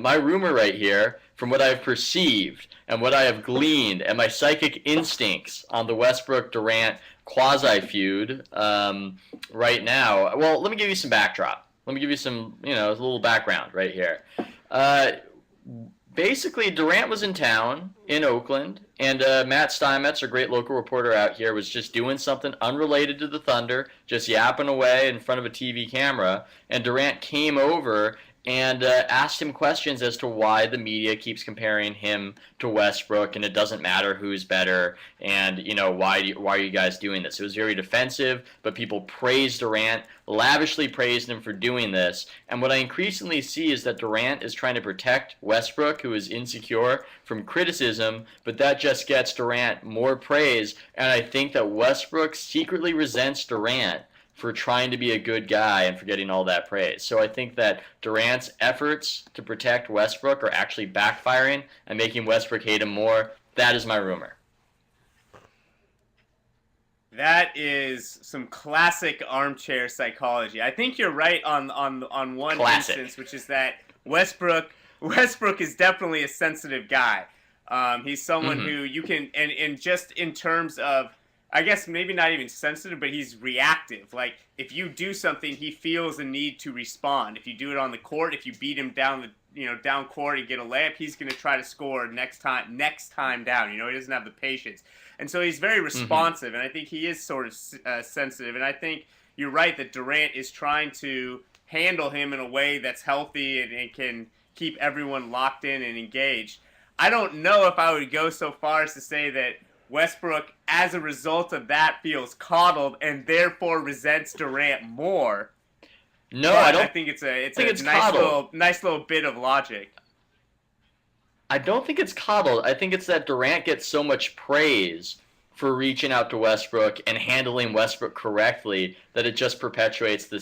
my rumor right here, from what I've perceived and what I have gleaned and my psychic instincts on the Westbrook-Durant quasi-feud right now. Well, let me give you some backdrop. Let me give you some, a little background right here. Basically, Durant was in town in Oakland, and Matt Steinmetz, a great local reporter out here, was just doing something unrelated to the Thunder, just yapping away in front of a TV camera, and Durant came over and asked him questions as to why the media keeps comparing him to Westbrook, and it doesn't matter who's better, and why are you guys doing this? It was very defensive, but people praised Durant, lavishly praised him for doing this, and what I increasingly see is that Durant is trying to protect Westbrook, who is insecure, from criticism, but that just gets Durant more praise, and I think that Westbrook secretly resents Durant for trying to be a good guy and for getting all that praise. So I think that Durant's efforts to protect Westbrook are actually backfiring and making Westbrook hate him more. That is my rumor. That is some classic armchair psychology. I think you're right on one instance, which is that Westbrook is definitely a sensitive guy. He's someone who you can, and just in terms of, I guess maybe not even sensitive, but he's reactive. Like, if you do something, he feels the need to respond. If you do it on the court, if you beat him down down court and get a layup, he's going to try to score next time down. He doesn't have the patience. And so he's very responsive, and I think he is sort of sensitive. And I think you're right that Durant is trying to handle him in a way that's healthy and can keep everyone locked in and engaged. I don't know if I would go so far as to say that Westbrook, as a result of that, feels coddled and therefore resents Durant more. No, but I don't. I think it's a nice little bit of logic. I don't think it's coddled. I think it's that Durant gets so much praise for reaching out to Westbrook and handling Westbrook correctly that it just perpetuates the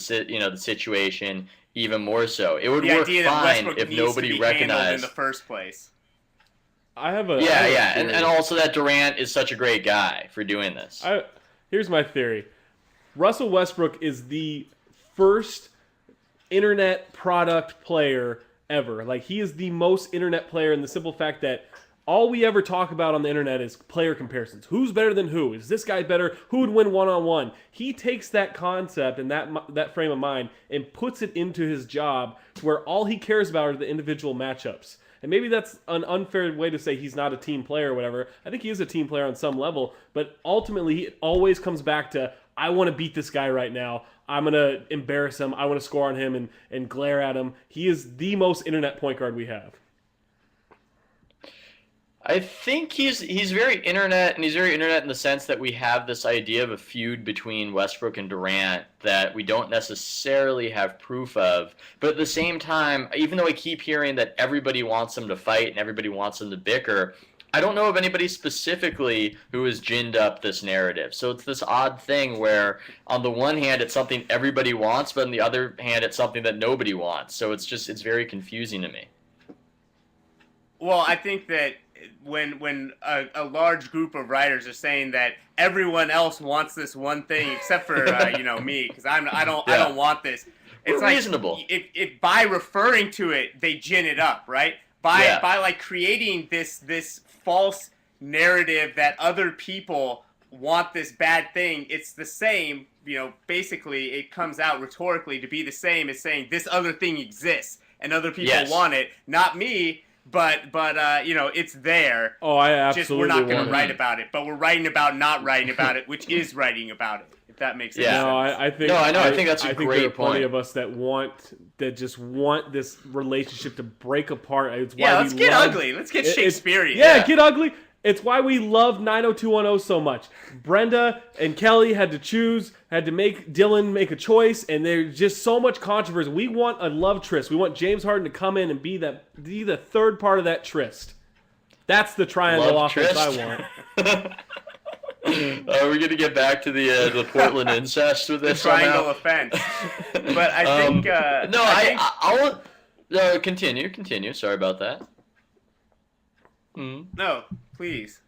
situation even more so. It would work fine if nobody recognized in the first place. And also that Durant is such a great guy for doing this. Here's my theory. Russell Westbrook is the first internet product player ever. Like, he is the most internet player in the simple fact that all we ever talk about on the internet is player comparisons. Who's better than who? Is this guy better? Who would win one-on-one? He takes that concept and that frame of mind and puts it into his job to where all he cares about are the individual matchups. And maybe that's an unfair way to say he's not a team player or whatever. I think he is a team player on some level, but ultimately it always comes back to, I want to beat this guy right now. I'm going to embarrass him. I want to score on him and glare at him. He is the most internet point guard we have. I think he's very internet, and he's very internet in the sense that we have this idea of a feud between Westbrook and Durant that we don't necessarily have proof of. But at the same time, even though I keep hearing that everybody wants them to fight and everybody wants them to bicker, I don't know of anybody specifically who has ginned up this narrative. So it's this odd thing where on the one hand it's something everybody wants, but on the other hand it's something that nobody wants. So it's very confusing to me. Well, I think that when a large group of writers are saying that everyone else wants this one thing except for me, because I don't want this. It's We're reasonable. It by referring to it, they gin it up, right? By like creating this false narrative that other people want this bad thing. It's the same, basically it comes out rhetorically to be the same as saying this other thing exists and other people want it, not me. But it's there. Oh, I absolutely just we're not going to write about it, but we're writing about not writing about it, which is writing about it. If that makes sense. No, I think. No, I know. I think that's a great point. There are plenty of us that just want this relationship to break apart. It's why let's get ugly. Let's get Shakespearean. Get ugly. It's why we love 90210 so much. Brenda and Kelly had to make Dylan make a choice, and there's just so much controversy. We want a love tryst. We want James Harden to come in and be the third part of that tryst. That's the triangle offense I want. Are we going to get back to the Portland incest with this? The triangle offense. But I think... I'll continue. Sorry about that. No, please,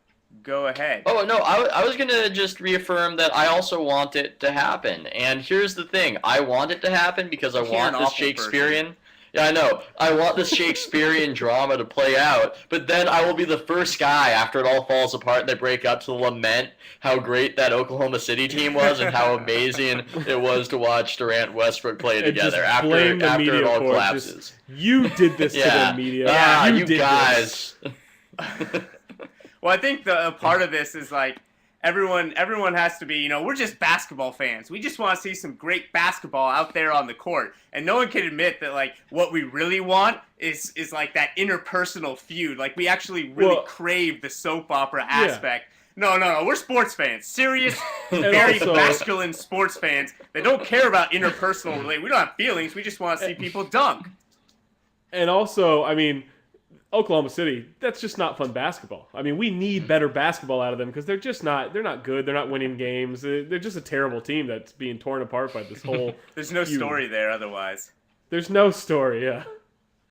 go ahead. Oh, no, I was going to just reaffirm that I also want it to happen. And here's the thing. I want it to happen because I want this Shakespearean... Yeah, I know. I want this Shakespearean drama to play out, but then I will be the first guy after it all falls apart and they break up to lament how great that Oklahoma City team was and how amazing it was to watch Durant and Westbrook play together after it all collapses. You did this to the media. Yeah, you did guys. Well, I think the part of this is like everyone has to be, we're just basketball fans. We just want to see some great basketball out there on the court. And no one can admit that, like, what we really want is like that interpersonal feud. Like, we actually really crave the soap opera aspect. No, we're sports fans. Serious, very masculine sports fans that don't care about interpersonal relations. We don't have feelings. We just want to see people dunk. And also, I mean, Oklahoma City, that's just not fun basketball. I mean, we need better basketball out of them because they're not good. They're not winning games. They're just a terrible team that's being torn apart by this whole There's no story there otherwise. There's no story, yeah.